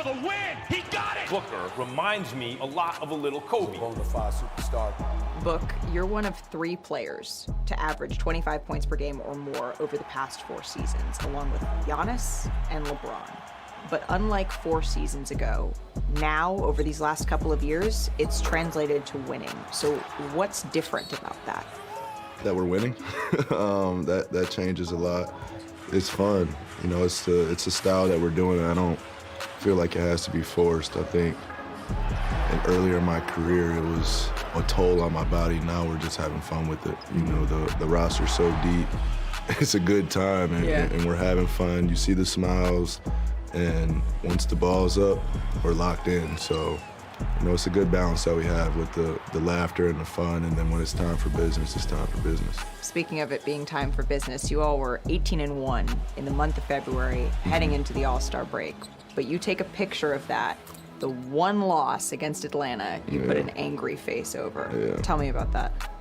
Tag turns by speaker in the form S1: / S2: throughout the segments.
S1: for the win. He got it.
S2: Booker reminds me a lot of a little Kobe.
S3: Bonafide superstar.
S4: Book, you're one of 3 players to average 25 points per game or more over the past 4 seasons, along with Giannis and LeBron. But unlike 4 seasons ago, now, over these last couple of years, it's translated to winning. So what's different about that?
S5: That we're winning. That changes a lot. It's fun. You know, it's a style that we're doing, and I don't feel like it has to be forced. I think earlier in my career, it was a toll on my body. Now we're just having fun with it. You know, the roster's so deep. It's a good time, and we're having fun. You see the smiles, and once the ball's up, we're locked in. So, you know, it's a good balance that we have with the laughter and the fun, and then when it's time for business, it's time for business.
S4: Speaking of it being time for business, you all were 18-1 in the month of February, heading into the All-Star break. But you take a picture of that, the one loss against Atlanta, you put an angry face over.
S5: Yeah.
S4: Tell me about that.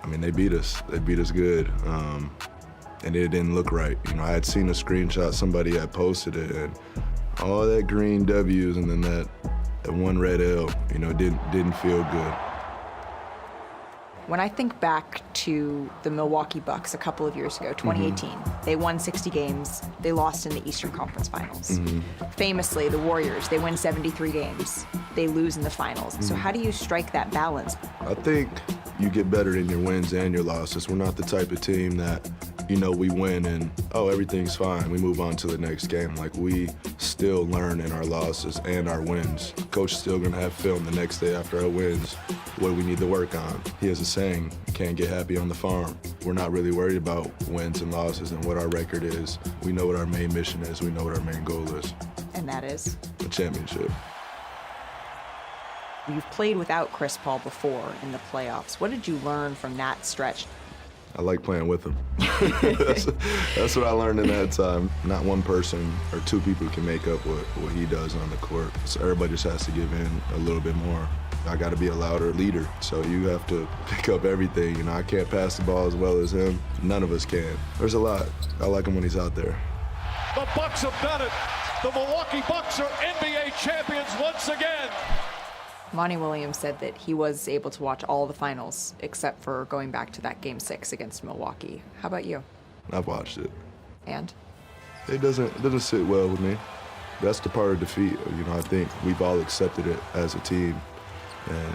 S5: I mean, they beat us. They beat us good. And it didn't look right. You know, I had seen a screenshot, somebody had posted it, and all that green W's and then that one red L, you know, didn't feel good.
S4: When I think back to the Milwaukee Bucks a couple of years ago, 2018, they won 60 games. They lost in the Eastern Conference Finals. Famously, the Warriors, they win 73 games. They lose in the finals. So how do you strike that balance?
S5: I think you get better in your wins and your losses. We're not the type of team that, you know, we win and, oh, everything's fine. We move on to the next game. Like, we still learn in our losses and our wins. Coach is still going to have film the next day after our wins. What do we need to work on? He has a saying, you can't get happy on the farm. We're not really worried about wins and losses and what our record is. We know what our main mission is. We know what our main goal is.
S4: And that is?
S5: A championship.
S4: You've played without Chris Paul before in the playoffs. What did you learn from that stretch?
S5: I like playing with him. That's what I learned in that time. Not one person or 2 people can make up what he does on the court. So everybody just has to give in a little bit more. I got to be a louder leader, so you have to pick up everything. You know, I can't pass the ball as well as him. None of us can. There's a lot. I like him when he's out there.
S1: The Bucks have done it. The Milwaukee Bucks are NBA champions once again.
S4: Monty Williams said that he was able to watch all the finals except for going back to that Game 6 against Milwaukee. How about you?
S5: I've watched it.
S4: And?
S5: It doesn't sit well with me. That's the part of defeat. You know, I think we've all accepted it as a team. And,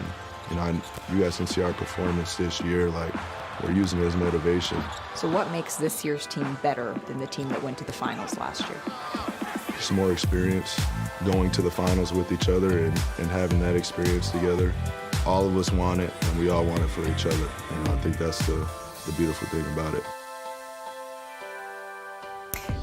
S5: you know, you guys can see our performance this year, like, we're using it as motivation.
S4: So what makes this year's team better than the team that went to the finals last year?
S5: Just more experience, going to the finals with each other and having that experience together. All of us want it, and we all want it for each other. And I think that's the beautiful thing about it.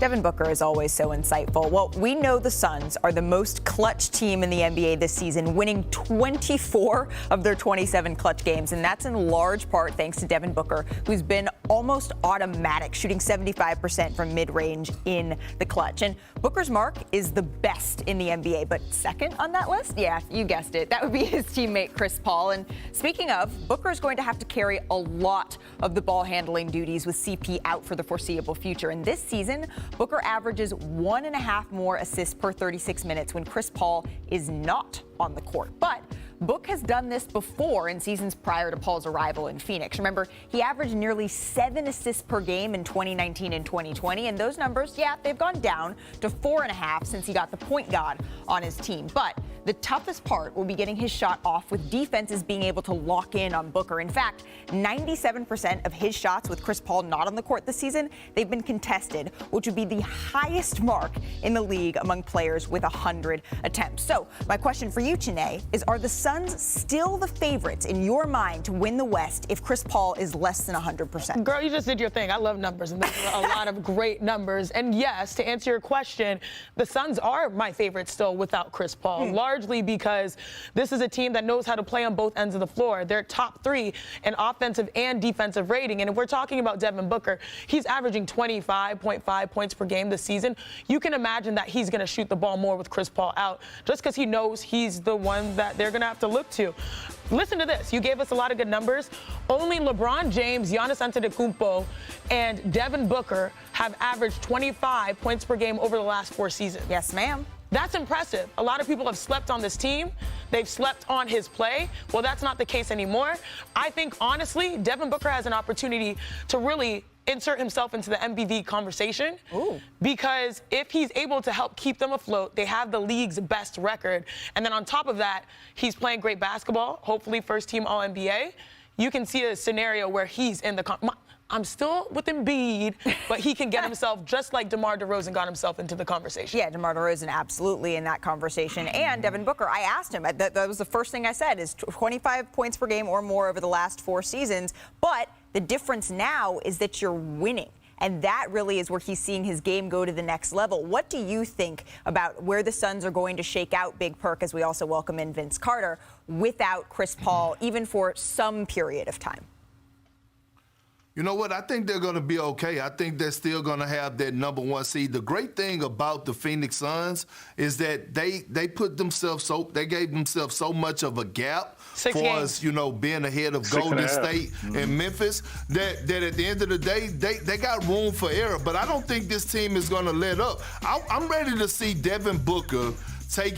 S4: Devin Booker is always so insightful. Well, we know the Suns are the most clutch team in the NBA this season, winning 24 of their 27 clutch games, and that's in large part thanks to Devin Booker, who's been almost automatic, shooting 75% from mid-range in the clutch. And Booker's mark is the best in the NBA, but second on that list? Yeah, you guessed it. That would be his teammate Chris Paul. And speaking of, Booker is going to have to carry a lot of the ball handling duties with CP out for the foreseeable future. And this season, Booker averages 1.5 more assists per 36 minutes when Chris Paul is not on the court. But Book has done this before in seasons prior to Paul's arrival in Phoenix. Remember, he averaged nearly 7 assists per game in 2019 and 2020, and those numbers, yeah, they've gone down to 4.5 since he got the point guard on his team. But the toughest part will be getting his shot off with defenses being able to lock in on Booker. In fact, 97% of his shots with Chris Paul not on the court this season, they've been contested, which would be the highest mark in the league among players with 100 attempts. So my question for you, Chiney, is are the Suns still the favorites in your mind to win the West if Chris Paul is less than 100%?
S6: Girl, you just did your thing. I love numbers, and there's a lot of great numbers. And yes, to answer your question, the Suns are my favorite still without Chris Paul, largely because this is a team that knows how to play on both ends of the floor. They're top 3 in offensive and defensive rating. And if we're talking about Devin Booker, he's averaging 25.5 points per game this season. You can imagine that he's going to shoot the ball more with Chris Paul out just because he knows he's the one that they're going to have to look to. Listen to this. You gave us a lot of good numbers. Only LeBron James, Giannis Antetokounmpo, and Devin Booker have averaged 25 points per game over the last 4 seasons.
S4: Yes, ma'am.
S6: That's impressive. A lot of people have slept on this team. They've slept on his play. Well, that's not the case anymore. I think, honestly, Devin Booker has an opportunity to really insert himself into the MVP conversation.
S4: Ooh.
S6: Because if he's able to help keep them afloat, they have the league's best record. And then on top of that, he's playing great basketball, hopefully first-team All-NBA. You can see a scenario where he's in the I'm still with Embiid, but he can get himself, just like DeMar DeRozan got himself into the conversation.
S4: Yeah, DeMar DeRozan absolutely in that conversation. And Devin Booker, I asked him, that was the first thing I said, is 25 points per game or more over the last 4 seasons. But the difference now is that you're winning. And that really is where he's seeing his game go to the next level. What do you think about where the Suns are going to shake out, Big Perk, as we also welcome in Vince Carter, without Chris Paul, even for some period of time?
S3: You know what? I think they're going to be okay. I think they're still going to have that number 1 seed. The great thing about the Phoenix Suns is that they gave themselves so much of a gap
S6: 6
S3: for
S6: games.
S3: us, being ahead of Golden State and Memphis, that at the end of the day, they got room for error. But I don't think this team is going to let up. I'm ready to see Devin Booker take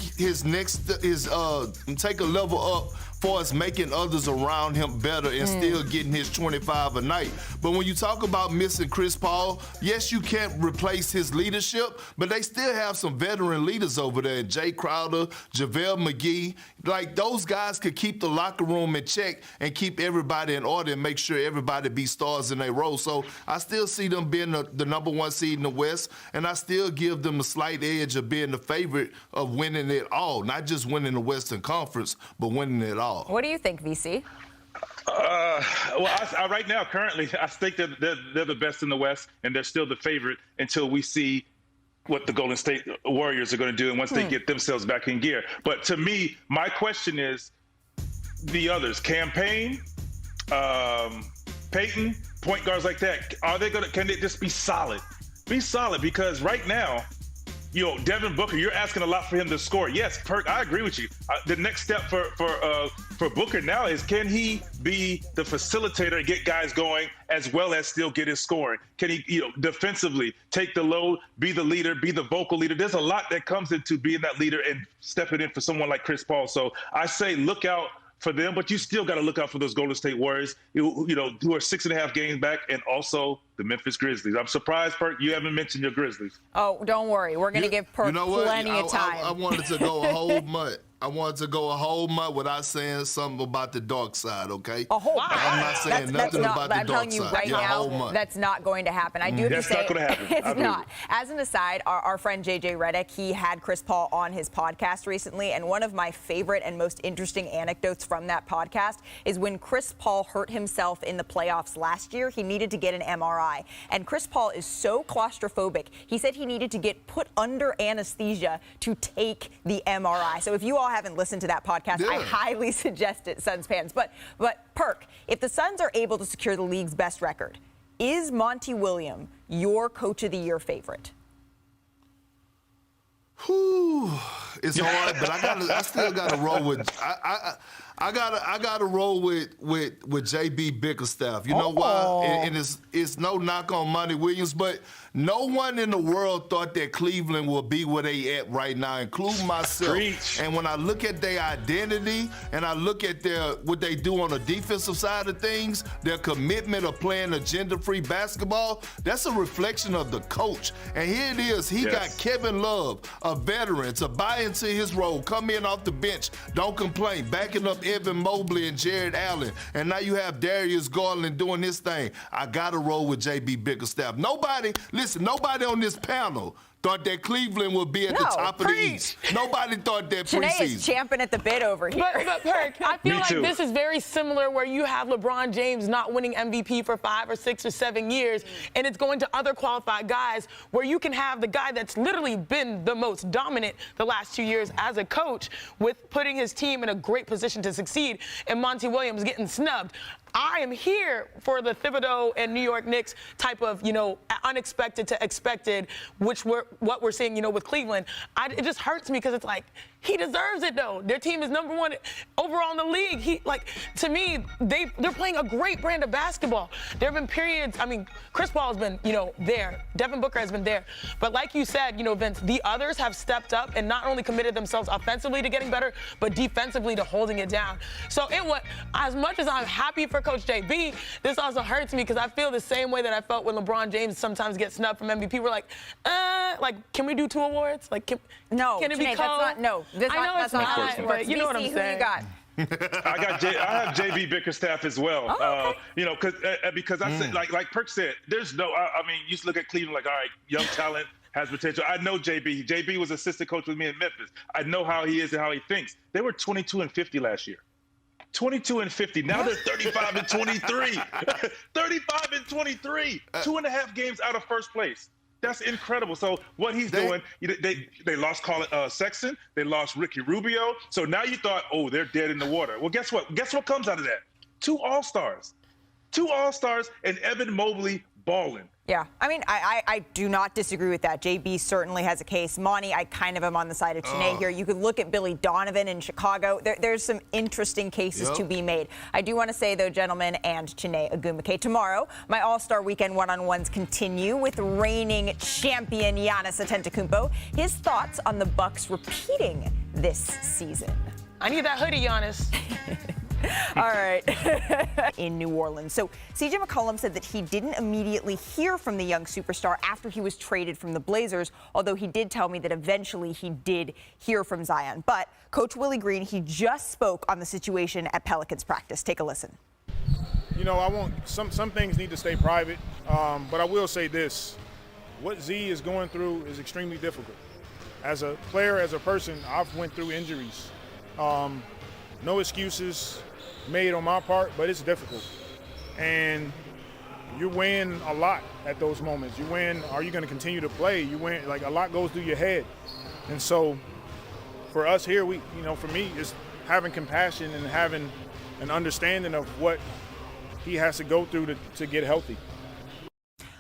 S3: take a level up for us making others around him better and still getting his 25 a night. But when you talk about missing Chris Paul, yes, you can't replace his leadership, but they still have some veteran leaders over there. Jay Crowder, JaVale McGee. Like, those guys could keep the locker room in check and keep everybody in order and make sure everybody be stars in their role. So I still see them being the number 1 seed in the West, and I still give them a slight edge of being the favorite of winning it all. Not just winning the Western Conference, but winning it all.
S4: What do you think, VC?
S7: Right now, currently, I think they're the best in the West, and they're still the favorite until we see what the Golden State Warriors are going to do and once they get themselves back in gear. But to me, my question is the others, Campaign, Peyton, point guards like that, can they just be solid? Be solid, because right now, Devin Booker, you're asking a lot for him to score. Yes, Perk, I agree with you. The next step for Booker now is, can he be the facilitator and get guys going as well as still get his scoring? Can he, defensively take the load, be the leader, be the vocal leader? There's a lot that comes into being that leader and stepping in for someone like Chris Paul. So I say look out for them, but you still got to look out for those Golden State Warriors, who are 6.5 games back, and also the Memphis Grizzlies. I'm surprised, Perk, you haven't mentioned your Grizzlies.
S4: Oh, don't worry. We're going to give Perk plenty of time.
S3: I wanted to go a whole month. I wanted to go a whole month without saying something about the dark side, okay?
S4: A whole month.
S3: I'm not saying nothing about the dark side.
S4: I'm telling you right now, that's not going to happen. I do have to say,
S7: not going to happen.
S4: It's not. As an aside, our friend JJ Redick, he had Chris Paul on his podcast recently, and one of my favorite and most interesting anecdotes from that podcast is when Chris Paul hurt himself in the playoffs last year, he needed to get an MRI. And Chris Paul is so claustrophobic, he said he needed to get put under anesthesia to take the MRI. So if you all haven't listened to that podcast, I highly suggest it, Suns fans. But Perk, if the Suns are able to secure the league's best record, is Monty Williams your Coach of the Year favorite?
S3: It's hard, but I still gotta roll with I gotta roll with JB Bickerstaff. You know why? And it's no knock on Monty Williams, but no one in the world thought that Cleveland would be where they at right now, including myself.
S7: Preach.
S3: And when I look at their identity and I look at what they do on the defensive side of things, their commitment of playing agenda-free basketball, that's a reflection of the coach. And here it is. He got Kevin Love, a veteran, to buy into his role, come in off the bench, don't complain, backing up Evan Mobley and Jared Allen. And now you have Darius Garland doing his thing. I got to roll with JB Bickerstaff. Nobody on this panel thought that Cleveland would be at the top of the East. Nobody thought that
S4: Janae
S3: preseason.
S4: is champing at the bit over here.
S6: But Perk, I feel
S7: Me
S6: like
S7: too.
S6: this is very similar where you have LeBron James not winning MVP for 5 or 6 or 7 years, and it's going to other qualified guys where you can have the guy that's literally been the most dominant the last 2 years as a coach with putting his team in a great position to succeed, and Monty Williams getting snubbed. I am here for the Thibodeau and New York Knicks type of, unexpected to expected, what we're seeing, with Cleveland. It just hurts me because it's like, he deserves it, though. Their team is number one overall in the league. To me, they're playing a great brand of basketball. There have been periods, Chris Paul has been, there. Devin Booker has been there. But like you said, Vince, the others have stepped up and not only committed themselves offensively to getting better, but defensively to holding it down. So as much as I'm happy for Coach JB, this also hurts me because I feel the same way that I felt when LeBron James sometimes gets snubbed from MVP. We're like, can we do 2 awards?
S4: No,
S6: can it be
S4: Janae, that's not, no.
S6: It's not, but you know what I'm saying.
S4: Who you got?
S7: I have JB Bickerstaff as well.
S4: Oh,
S7: Okay. Because I said, like Perk said, there's no. You just look at Cleveland like, all right, young talent has potential. I know JB. JB was assistant coach with me in Memphis. I know how he is and how he thinks. They were 22-50 last year. 22-50. Now they're 35-23. 35-23. 2.5 games out of first place. That's incredible. So what he's doing, they lost Sexton, they lost Ricky Rubio. So now you thought, oh, they're dead in the water. Well, guess what? Guess what comes out of that? 2 All-Stars. 2 All-Stars and Evan Mobley balling.
S4: Yeah, I do not disagree with that. JB certainly has a case. Monty, I kind of am on the side of Chiney here. You could look at Billy Donovan in Chicago. There's some interesting cases to be made. I do want to say, though, gentlemen, and Chiney Ogwumike, tomorrow, my All-Star Weekend one-on-ones continue with reigning champion Giannis Antetokounmpo. His thoughts on the Bucks repeating this season.
S6: I need that hoodie, Giannis.
S4: All right. In New Orleans. So C.J. McCollum said that he didn't immediately hear from the young superstar after he was traded from the Blazers, although he did tell me that eventually he did hear from Zion. But Coach Willie Green, he just spoke on the situation at Pelicans practice. Take a listen.
S8: Some things need to stay private, but I will say this. What Z is going through is extremely difficult. As a player, as a person, I've went through injuries. No excuses made on my part, but it's difficult. And you win a lot at those moments. You win, are you going to continue to play? You win, a lot goes through your head. And so for us here, for me, it's having compassion and having an understanding of what he has to go through to get healthy.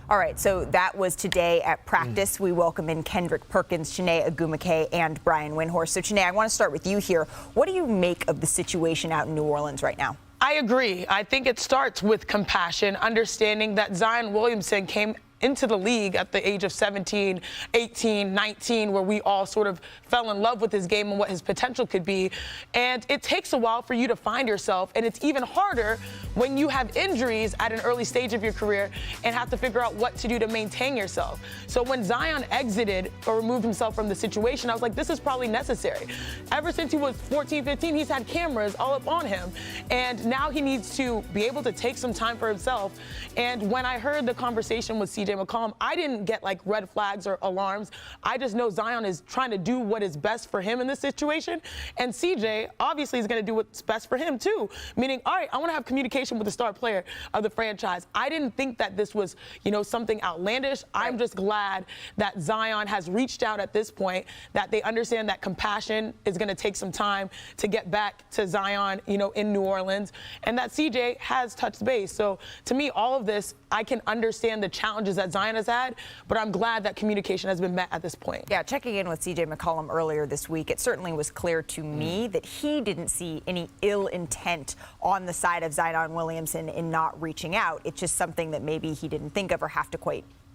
S4: All right, so that was today at practice. We welcome in Kendrick Perkins, Chiney Ogwumike, and Brian Windhorst. So, Chiney, I want to start with you here. What do you make of the situation out in New Orleans right now?
S6: I agree. I think it starts with compassion, understanding that Zion Williamson came into the league at the age of 17, 18, 19, where we all sort of fell in love with his game and what his potential could be. And it takes a while for you to find yourself, and it's even harder when you have injuries at an early stage of your career and have to figure out what to do to maintain yourself. So when Zion exited or removed himself from the situation, I was like, this is probably necessary. Ever since he was 14, 15, he's had cameras all up on him, and now he needs to be able to take some time for himself. And when I heard the conversation with C.J. McCollum, I didn't get red flags or alarms. I just know Zion is trying to do what is best for him in this situation. And CJ obviously is going to do what's best for him too. Meaning, all right, I want to have communication with the star player of the franchise. I didn't think that this was, something outlandish. I'm just glad that Zion has reached out at this point, that they understand that compassion is going to take some time to get back to Zion, in New Orleans, and that CJ has touched base. So to me, all of this, I can understand the challenges that Zion has had, but I'm glad that communication has been met at this point.
S4: Yeah, checking in with C.J. McCollum earlier this week, it certainly was clear to me that he didn't see any ill intent on the side of Zion Williamson in not reaching out. It's just something that maybe he didn't think of or have to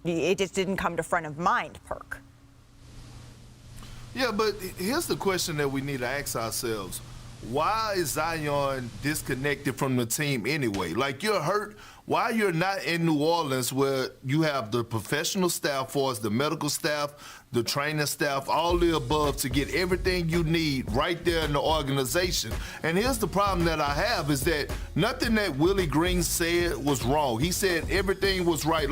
S4: it just didn't come to front of mind, Perk.
S3: Yeah, but here's the question that we need to ask ourselves. Why is Zion disconnected from the team anyway? You're hurt. Why you're not in New Orleans where you have the professional staff for us, the medical staff, the training staff, all the above to get everything you need right there in the organization. And here's the problem that I have is that nothing that Willie Green said was wrong. He said everything was right.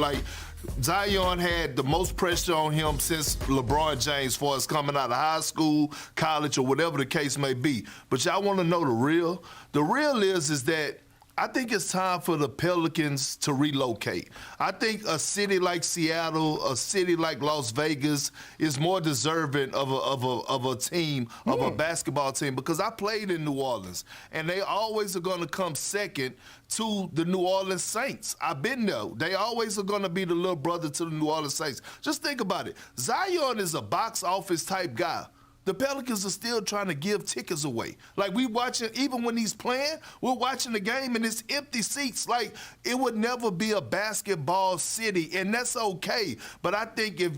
S3: Zion had the most pressure on him since LeBron James for us coming out of high school, college, or whatever the case may be. But y'all want to know the real? The real is that I think it's time for the Pelicans to relocate. I think a city like Seattle, a city like Las Vegas is more deserving of a team, of a basketball team, because I played in New Orleans, and they always are going to come second to the New Orleans Saints. I've been there. They always are going to be the little brother to the New Orleans Saints. Just think about it. Zion is a box office type guy. The Pelicans are still trying to give tickets away. Like, we watching, even when he's playing, we're watching the game and it's empty seats. Like, it would never be a basketball city, and that's okay. But I think if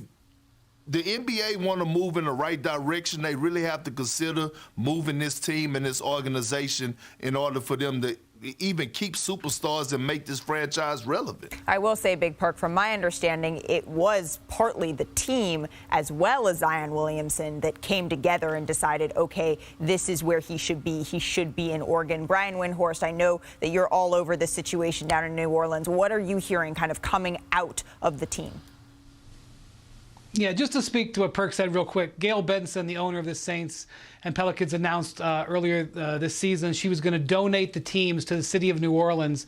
S3: the NBA want to move in the right direction, they really have to consider moving this team and this organization in order for them to even keep superstars and make this franchise relevant.
S4: I will say, Big Perk, from my understanding, it was partly the team as well as Zion Williamson that came together and decided, okay, this is where he should be. He should be in Oregon. Brian Windhorst, I know that you're all over this situation down in New Orleans. What are you hearing kind of coming out of the team?
S9: Yeah, just to speak to what Perk said real quick, Gail Benson, the owner of the Saints and Pelicans, announced earlier this season she was going to donate the teams to the city of New Orleans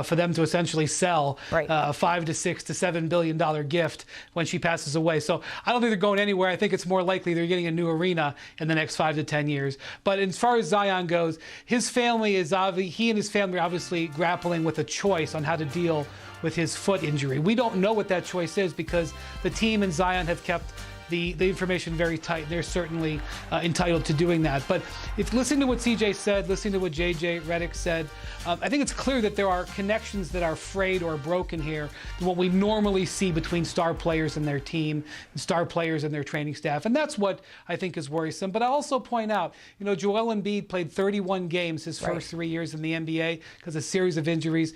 S9: for them to essentially sell a $5 to $6 to $7 billion gift when she passes away. So I don't think they're going anywhere. I think it's more likely they're getting a new arena in the next 5 to 10 years. But as far as Zion goes, his family is he and his family are obviously grappling with a choice on how to deal with his foot injury. We don't know what that choice is because the team and Zion have kept the information very tight. They're certainly entitled to doing that. But if listening to what CJ said, listening to what JJ Redick said, I think it's clear that there are connections that are frayed or broken here than what we normally see between star players and their team, and star players and their training staff. And that's what I think is worrisome. But I also point out, Joel Embiid played 31 games his first 3 years in the NBA because of a series of injuries.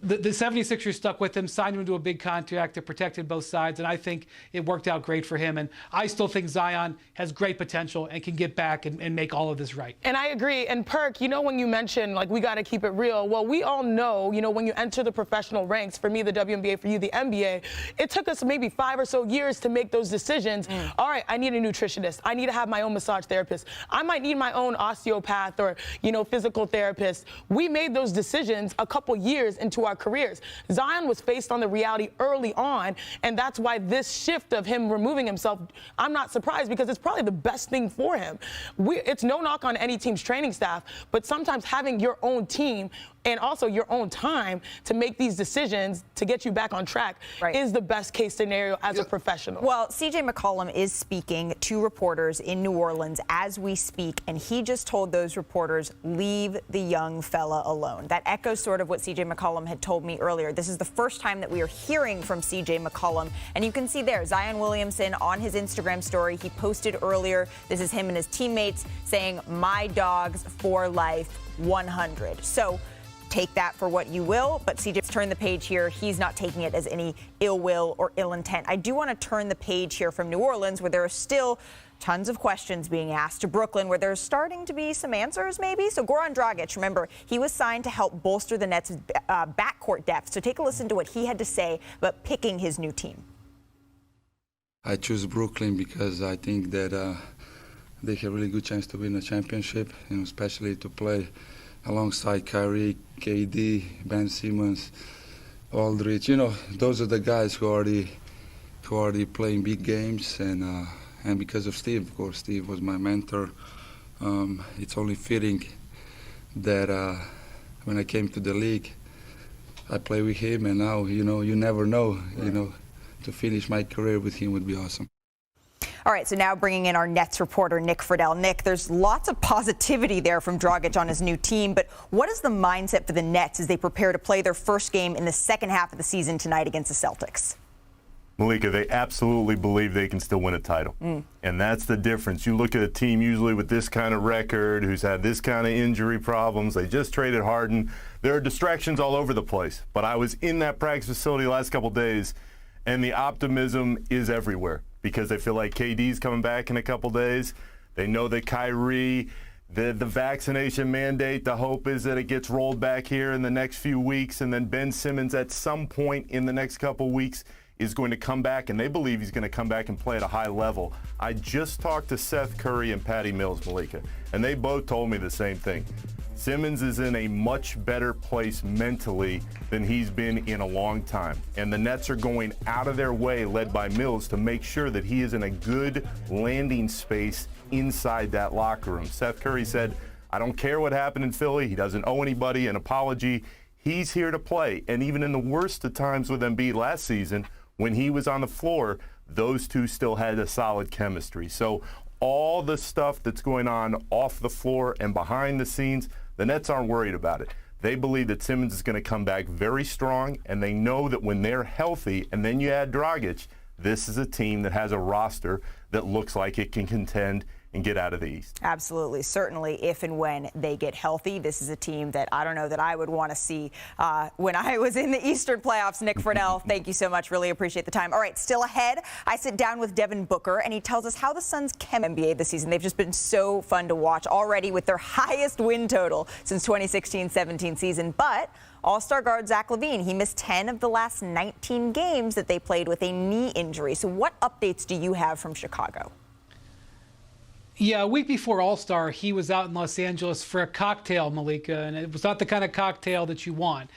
S9: The 76ers stuck with him, signed him to a big contract that protected both sides, and I think it worked out great for him. And I still think Zion has great potential and can get back and make all of this right.
S6: And I agree. And Perk, when you mention, we got to keep it real, well, we all know, when you enter the professional ranks, for me, the WNBA, for you, the NBA, it took us maybe 5 or so years to make those decisions. All right, I need a nutritionist. I need to have my own massage therapist. I might need my own osteopath or, physical therapist. We made those decisions a couple years into our careers. Zion was faced on the reality early on, and that's why this shift of him removing himself, I'm not surprised because it's probably the best thing for him. It's no knock on any team's training staff, but sometimes having your own team and also your own time to make these decisions to get you back on track is the best case scenario as a professional.
S4: Well, CJ McCollum is speaking to reporters in New Orleans as we speak, and he just told those reporters, leave the young fella alone. That echoes sort of what CJ McCollum had told me earlier. This is the first time that we are hearing from CJ McCollum, and you can see there, Zion Williamson on his Instagram story, he posted earlier, this is him and his teammates saying, my dogs for life, 100. So take that for what you will, but CJ's turned the page here. He's not taking it as any ill will or ill intent. I do want to turn the page here from New Orleans, where there are still tons of questions being asked, to Brooklyn, where there's starting to be some answers maybe. So Goran Dragic, remember, he was signed to help bolster the Nets' backcourt depth. So take a listen to what he had to say about picking his new team.
S10: I choose Brooklyn because I think that they have a really good chance to win a championship, especially to play alongside Kyrie, KD, Ben Simmons, Aldridge. Those are the guys who are already playing big games, and because of Steve, of course, Steve was my mentor. It's only fitting that when I came to the league, I play with him, and now, you never know, to finish my career with him would be awesome.
S4: All right, so now bringing in our Nets reporter, Nick Friedel. Nick, there's lots of positivity there from Dragic on his new team, but what is the mindset for the Nets as they prepare to play their first game in the second half of the season tonight against the Celtics?
S11: Malika, they absolutely believe they can still win a title. And that's the difference. You look at a team usually with this kind of record, who's had this kind of injury problems. They just traded Harden. There are distractions all over the place. But I was in that practice facility the last couple of days, and the optimism is everywhere because they feel like KD's coming back in a couple days. They know that Kyrie, the vaccination mandate, the hope is that it gets rolled back here in the next few weeks, and then Ben Simmons at some point in the next couple weeks is going to come back, and they believe he's going to come back and play at a high level. I just talked to Seth Curry and Patty Mills, Malika, and they both told me the same thing. Simmons is in a much better place mentally than he's been in a long time. And the Nets are going out of their way, led by Mills, to make sure that he is in a good landing space inside that locker room. Seth Curry said, I don't care what happened in Philly. He doesn't owe anybody an apology. He's here to play. And even in the worst of times with Embiid last season, when he was on the floor, those two still had a solid chemistry. So all the stuff that's going on off the floor and behind the scenes, the Nets aren't worried about it. They believe that Simmons is going to come back very strong, and they know that when they're healthy, and then you add Dragic, this is a team that has a roster that looks like it can contend and get out of the East.
S4: Absolutely. Certainly, if and when they get healthy. This is a team that I don't know that I would want to see when I was in the Eastern playoffs. Nick Friedell, thank you so much. Really appreciate the time. All right, still ahead, I sit down with Devin Booker, and he tells us how the Suns came NBA this season. They've just been so fun to watch already with their highest win total since 2016-17 season. But All-Star guard Zach LaVine, he missed 10 of the last 19 games that they played with a knee injury. So what updates do you have from Chicago?
S9: Yeah, a week before All-Star, he was out in Los Angeles for a cocktail, Malika, and it was not the kind of cocktail that you want.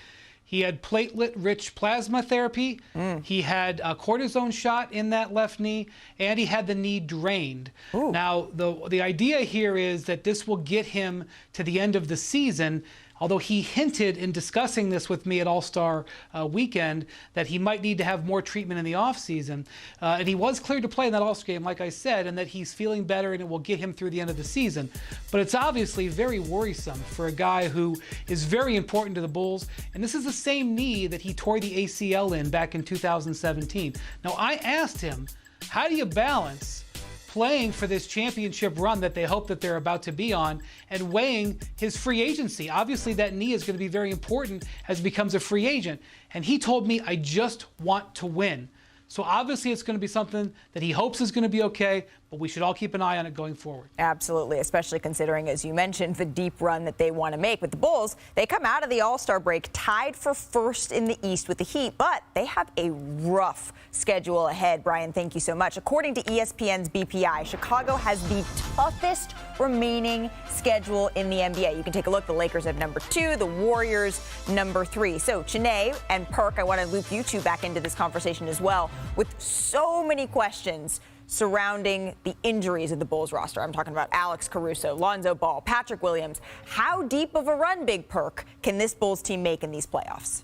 S9: He had platelet-rich plasma therapy, he had a cortisone shot in that left knee, and he had the knee drained. Ooh. Now, the idea here is that this will get him to the end of the season, although he hinted in discussing this with me at All-Star weekend that he might need to have more treatment in the offseason. And he was cleared to play in that All-Star game, like I said, and that he's feeling better and it will get him through the end of the season. But it's obviously very worrisome for a guy who is very important to the Bulls. And this is the same knee that he tore the ACL in back in 2017. Now, I asked him, how do you balance playing for this championship run that they hope that they're about to be on and weighing his free agency? Obviously, that knee is going to be very important as he becomes a free agent. And he told me, I just want to win. So obviously it's going to be something that he hopes is going to be okay, but we should all keep an eye on it going forward. Absolutely, especially considering, as you mentioned, the deep run that they want to make. With the Bulls, they come out of the All-Star break tied for first in the East with the Heat, but they have a rough schedule ahead. Brian, thank you so much. According to ESPN's BPI, Chicago has the toughest remaining schedule in the NBA. You can take a look. The Lakers have number 2, the Warriors number 3. So, Chiney and Perk, I want to loop you two back into this conversation as well, with so many questions surrounding the injuries of the Bulls roster. I'm talking about Alex Caruso, Lonzo Ball, Patrick Williams. How deep of a run, Big Perk, can this Bulls team make in these playoffs?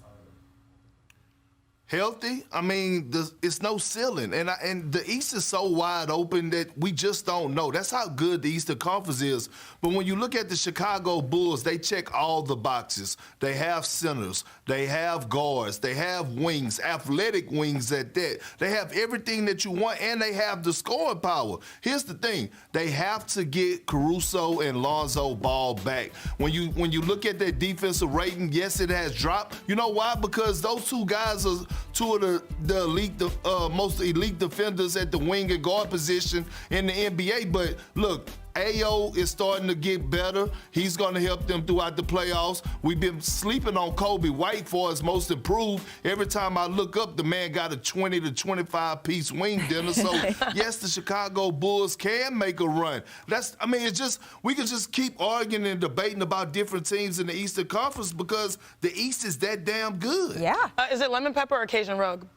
S3: Healthy, I mean, it's no ceiling. And the East is so wide open that we just don't know. That's how good the Eastern Conference is. But when you look at the Chicago Bulls, they check all the boxes. They have centers. They have guards. They have wings, athletic wings at that. They have everything that you want, and they have the scoring power. Here's the thing. They have to get Caruso and Lonzo Ball back. When you look at their defensive rating, yes, it has dropped. You know why? Because those two guys are two of the elite, most elite defenders at the wing and guard position in the NBA. But look, Ayo is starting to get better. He's going to help them throughout the playoffs. We've been sleeping on Kobe White for his most improved. Every time I look up, the man got a 20 to 25 piece wing dinner. So yes, the Chicago Bulls can make a run. It's just, we can just keep arguing and debating about different teams in the Eastern Conference because the East is that damn good.
S6: Yeah. Is it lemon pepper or Cajun rug?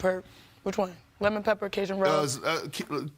S6: Which one? Lemon pepper, Cajun rub?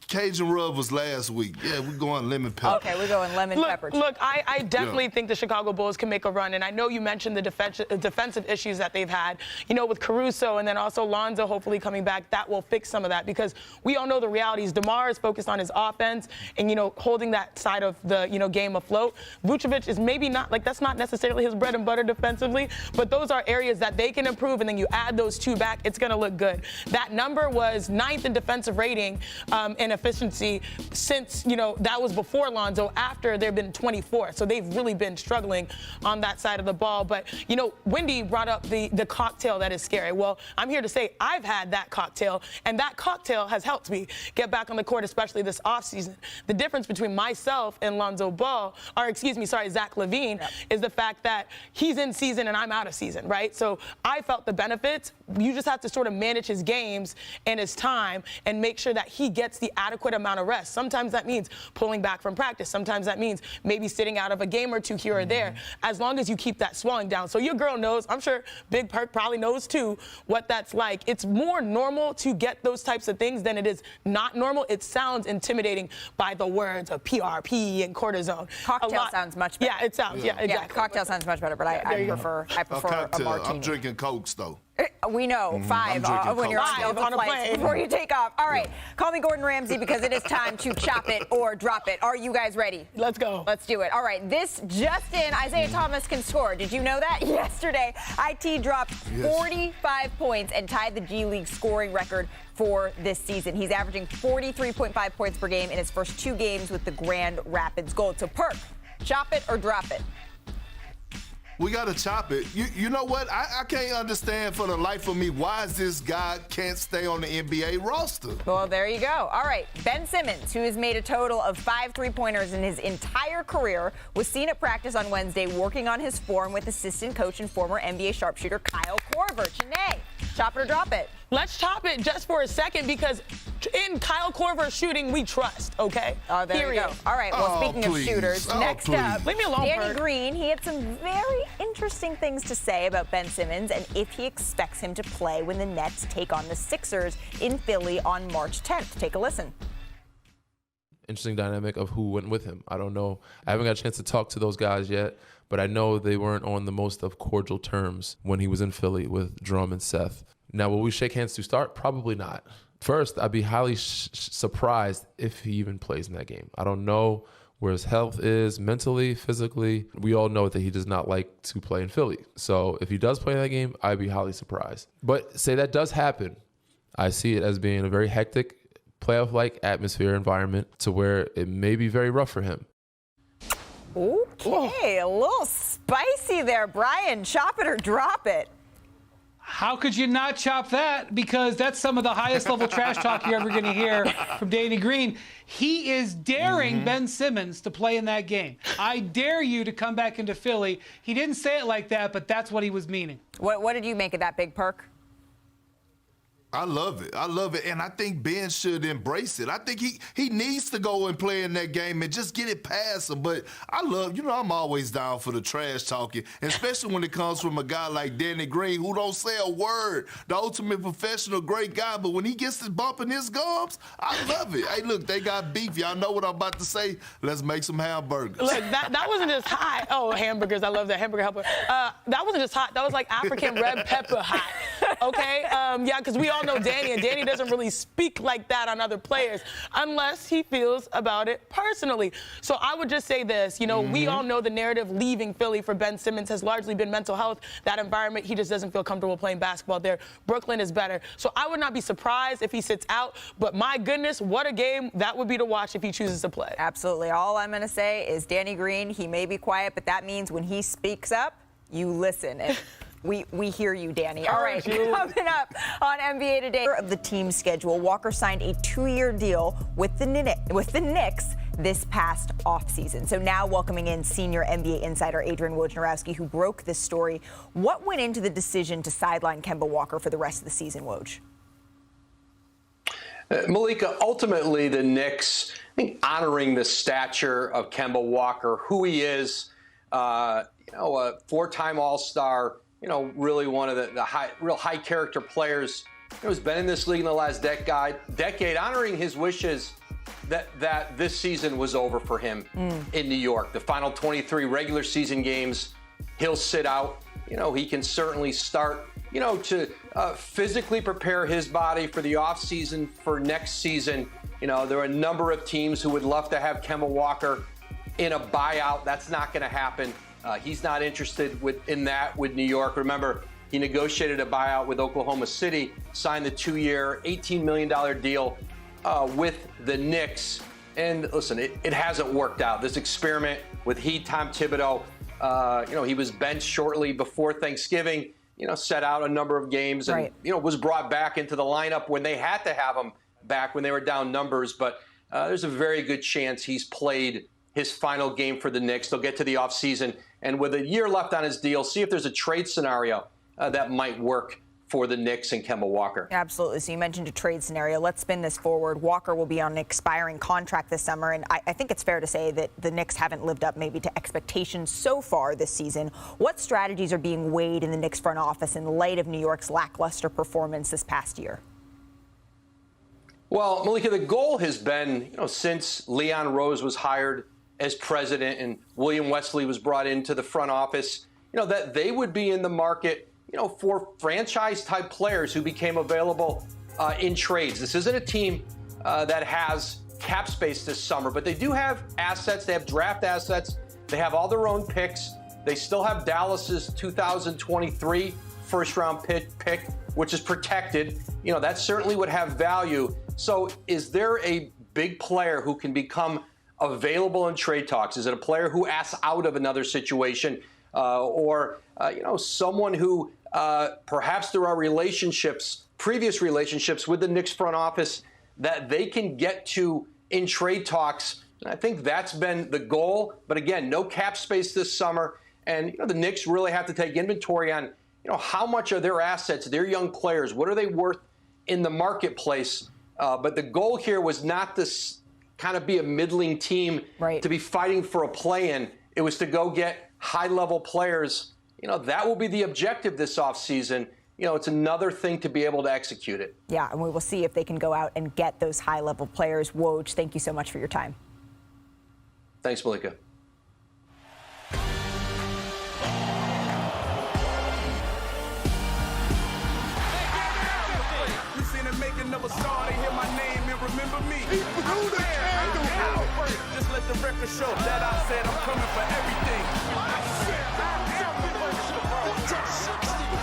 S3: Cajun rub was last week. Yeah, we're going lemon pepper.
S4: Okay, we're going lemon pepper.
S6: Look, I definitely think the Chicago Bulls can make a run, and I know you mentioned the defensive issues that they've had, with Caruso and then also Lonzo hopefully coming back. That will fix some of that because we all know the reality is DeMar is focused on his offense and, holding that side of the, game afloat. Vucevic is maybe not, that's not necessarily his bread and butter defensively, but those are areas that they can improve, and then you add those two back, it's going to look good. That number was 9th in defensive rating and efficiency since, that was before Lonzo. After, they've been 24th. So they've really been struggling on that side of the ball. But, Wendy brought up the cocktail that is scary. Well, I'm here to say I've had that cocktail, and that cocktail has helped me get back on the court, especially this offseason. The difference between myself and Lonzo Ball, Zach LaVine, is the fact that he's in season and I'm out of season, right? So I felt the benefits. You just have to sort of manage his games and his time and make sure that he gets the adequate amount of rest. Sometimes that means pulling back from practice. Sometimes that means maybe sitting out of a game or two here or there, as long as you keep that swelling down. So your girl knows, I'm sure Big Perk probably knows too, what that's like. It's more normal to get those types of things than it is not normal. It sounds intimidating by the words of PRP and cortisone.
S4: Cocktail sounds much better.
S6: Yeah, it sounds, yeah exactly.
S4: Yeah, cocktail sounds much better, but I prefer a martini.
S3: I'm drinking Cokes, though.
S4: We know, 5 when you're on Delta flights before you take off. All right, call me Gordon Ramsay because it is time to chop it or drop it. Are you guys ready?
S6: Let's go.
S4: Let's do it. All right, this just in, Isaiah Thomas can score. Did you know that? Yesterday, IT dropped 45 points and tied the G League scoring record for this season. He's averaging 43.5 points per game in his first 2 games with the Grand Rapids Gold. So, Perk, chop it or drop it?
S3: We got to chop it. You know what? I can't understand for the life of me why is this guy can't stay on the NBA roster.
S4: Well, there you go. All right. Ben Simmons, who has made a total of 5 3-pointers in his entire career, was seen at practice on Wednesday working on his form with assistant coach and former NBA sharpshooter Kyle Korver. Janae, chop it or drop it?
S6: Let's chop it just for a second because in Kyle Korver's shooting, we trust, okay?
S4: Oh, there you go. All right, well, speaking of shooters, next up,
S6: leave me alone,
S4: Danny Green. He had some very interesting things to say about Ben Simmons and if he expects him to play when the Nets take on the Sixers in Philly on March 10th. Take a listen.
S12: Interesting dynamic of who went with him. I don't know. I haven't got a chance to talk to those guys yet, but I know they weren't on the most of cordial terms when he was in Philly with Drum and Seth. Now, will we shake hands to start? Probably not. First, I'd be highly surprised if he even plays in that game. I don't know where his health is mentally, physically. We all know that he does not like to play in Philly. So if he does play in that game, I'd be highly surprised. But say that does happen, I see it as being a very hectic, playoff-like atmosphere environment to where it may be very rough for him.
S4: Okay, a little spicy there. Brian, chop it or drop it?
S9: How could you not chop that? Because that's some of the highest level trash talk you're ever going to hear from Danny Green. He is daring Ben Simmons to play in that game. I dare you to come back into Philly. He didn't say it like that, but that's what he was meaning.
S4: What did you make of that, Big Perk?
S3: I love it. I love it. And I think Ben should embrace it. I think he needs to go and play in that game and just get it past him. But I love, I'm always down for the trash talking, especially when it comes from a guy like Danny Green who don't say a word. The ultimate professional, great guy. But when he gets to bumping his gums, I love it. Hey, look, they got beef. Y'all know what I'm about to say. Let's make some hamburgers.
S6: Look, that wasn't just hot. Oh, hamburgers. I love that. Hamburger helper. That wasn't just hot. That was like African red pepper hot. Okay? Yeah, because we all know Danny, and Danny doesn't really speak like that on other players unless he feels about it personally. So I would just say this, we all know the narrative leaving Philly for Ben Simmons has largely been mental health. That environment, he just doesn't feel comfortable playing basketball there. Brooklyn is better. So I would not be surprised if he sits out, but my goodness, what a game that would be to watch if he chooses to play.
S4: Absolutely. All I'm going to say is Danny Green, he may be quiet, but that means when he speaks up, you listen. And we hear you, Danny. All right, coming up on NBA Today of the team schedule, Walker signed a 2-year deal with the Knicks this past offseason. So now welcoming in senior NBA insider Adrian Wojnarowski, who broke this story. What went into the decision to sideline Kemba Walker for the rest of the season, Woj?
S13: Malika, ultimately the Knicks, I think, honoring the stature of Kemba Walker, who he is, a 4-time All-Star, really one of the real high character players who's been in this league in the last decade, honoring his wishes that this season was over for him in New York. The final 23 regular season games, he'll sit out. He can certainly start, to physically prepare his body for the offseason for next season. There are a number of teams who would love to have Kemba Walker in a buyout. That's not going to happen. He's not interested in that with New York. Remember, he negotiated a buyout with Oklahoma City, signed the 2-year, $18 million deal with the Knicks. And listen, it hasn't worked out. This experiment with Tom Thibodeau, he was benched shortly before Thanksgiving, set out a number of games and, was brought back into the lineup when they had to have him back when they were down numbers. But there's a very good chance he's played his final game for the Knicks. They'll get to the offseason, and with a year left on his deal, see if there's a trade scenario that might work for the Knicks and Kemba Walker.
S4: Absolutely. So you mentioned a trade scenario. Let's spin this forward. Walker will be on an expiring contract this summer, and I think it's fair to say that the Knicks haven't lived up maybe to expectations so far this season. What strategies are being weighed in the Knicks front office in light of New York's lackluster performance this past year?
S13: Well, Malika, the goal has been, since Leon Rose was hired as president and William Wesley was brought into the front office, that they would be in the market for franchise-type players who became available in trades. This isn't a team that has cap space this summer, but they do have assets. They have draft assets. They have all their own picks. They still have Dallas's 2023 first-round pick, which is protected. That certainly would have value. So is there a big player who can become available in trade talks? Is it a player who asks out of another situation or someone who perhaps there are previous relationships with the Knicks front office that they can get to in trade talks? And I think that's been the goal. But again, no cap space this summer. And the Knicks really have to take inventory on, how much are their assets, their young players, what are they worth in the marketplace? But the goal here was not to kind of be a middling team, to be fighting for a play-in. It was to go get high-level players. That will be the objective this offseason. It's another thing to be able to execute it.
S4: Yeah, and we will see if they can go out and get those high-level players. Woj, thank you so much for your time.
S13: Thanks, Malika.
S2: Of a star, they hear my name and remember me. Just let the record show that I said I'm coming for everything.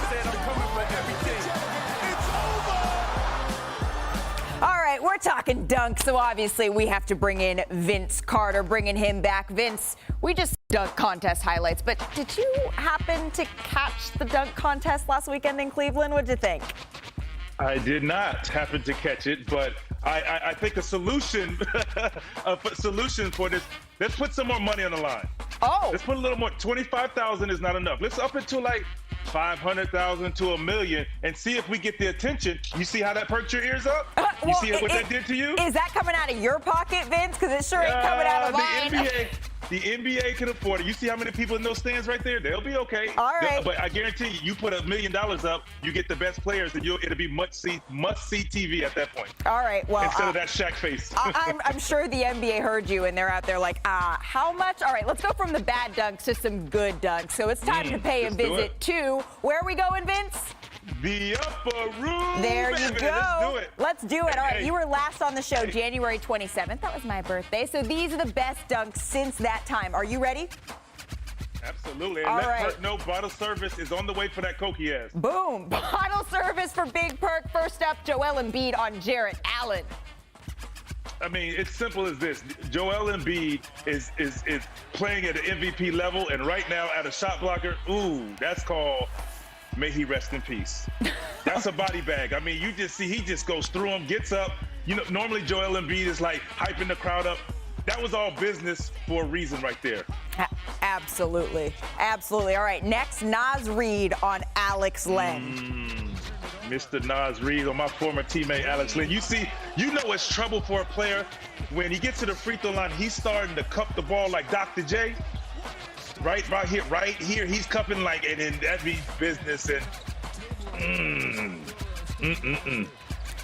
S2: Said I'm coming for everything. It's over.
S4: All right, we're talking dunk, so obviously we have to bring in Vince Carter, bringing him back. Vince, we just dunk contest highlights, but did you happen to catch the dunk contest last weekend in Cleveland? What'd you think?
S7: I did not happen to catch it, but I think a solution for this, let's put some more money on the line.
S4: Oh.
S7: Let's put a little more. 25,000 is not enough. Let's up it to like 500,000 to $1 million and see if we get the attention. You see how that perked your ears up? You see what that did to you?
S4: Is that coming out of your pocket, Vince? Because it sure ain't coming out of mine.
S7: The NBA can afford it. You see how many people in those stands right there? They'll be okay.
S4: All right.
S7: But I guarantee you put $1 million up, you get the best players, and it'll be must-see TV at that point.
S4: All right. Well,
S7: instead of that Shaq face.
S4: I'm sure the NBA heard you, and they're out there like, how much? All right, let's go from the bad dunks to some good dunks. So it's time to pay a visit to, where are we going, Vince?
S7: The upper room.
S4: There you go.
S7: Let's do it.
S4: Let's do it. All right, you were last on the show January 27th. That was my birthday. So these are the best dunks since that time. Are you ready?
S7: Absolutely. And
S4: All
S7: let
S4: right.
S7: Perk know bottle service is on the way for that Coke he has.
S4: Boom. Bottle service for Big Perk. First up, Joel Embiid on Jarrett Allen.
S7: I mean, it's simple as this. Joel Embiid is playing at an MVP level, and right now at a shot blocker, that's called may he rest in peace. That's a body bag. I mean, you just see he just goes through him, gets up. Normally Joel Embiid is like hyping the crowd up. That was all business for a reason right there.
S4: Absolutely. Absolutely. All right, next, Naz Reid on Alex Len.
S7: Mr. Naz Reid on my former teammate Alex Len. You know it's trouble for a player when he gets to the free throw line, he's starting to cup the ball like Dr. J. Right here, he's cupping like, and then that means business and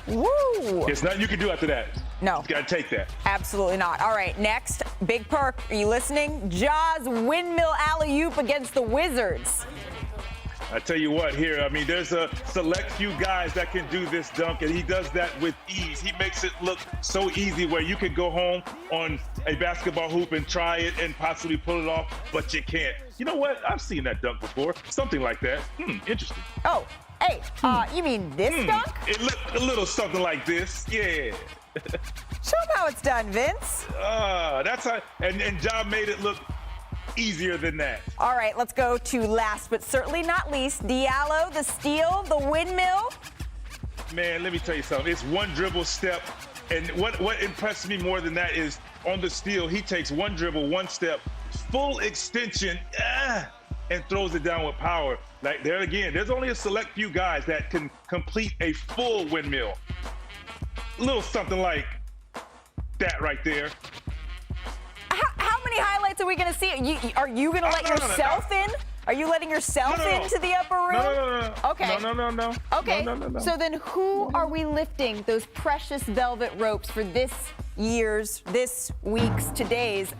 S4: Woo!
S7: There's nothing you can do after that.
S4: No.
S7: You gotta take that.
S4: Absolutely not. All right, next, Big Perk, are you listening? Jaws windmill alley-oop against the Wizards.
S7: I tell you what, here, I mean, there's a select few guys that can do this dunk, and he does that with ease. He makes it look so easy where you could go home on a basketball hoop and try it and possibly pull it off, but you can't. You know what? I've seen that dunk before. Something like that. Interesting.
S4: Oh, hey, you mean this dunk?
S7: It looked a little something like this. Yeah.
S4: Show them how it's done, Vince.
S7: That's how, and Ja made it look easier than that.
S4: All right, let's go to last but certainly not least, Diallo, the steal, the windmill.
S7: Man, let me tell you something. It's one dribble step, and what impressed me more than that is on the steal, he takes one dribble, one step, full extension, and throws it down with power. Like there again, there's only a select few guys that can complete a full windmill. A little something like that right there.
S4: How many highlights are we going to see? Are you going to let yourself in? Are you letting yourself into the upper room?
S7: No.
S4: Okay.
S7: No.
S4: Okay.
S7: No.
S4: So then who are we lifting those precious velvet ropes for this week's, today's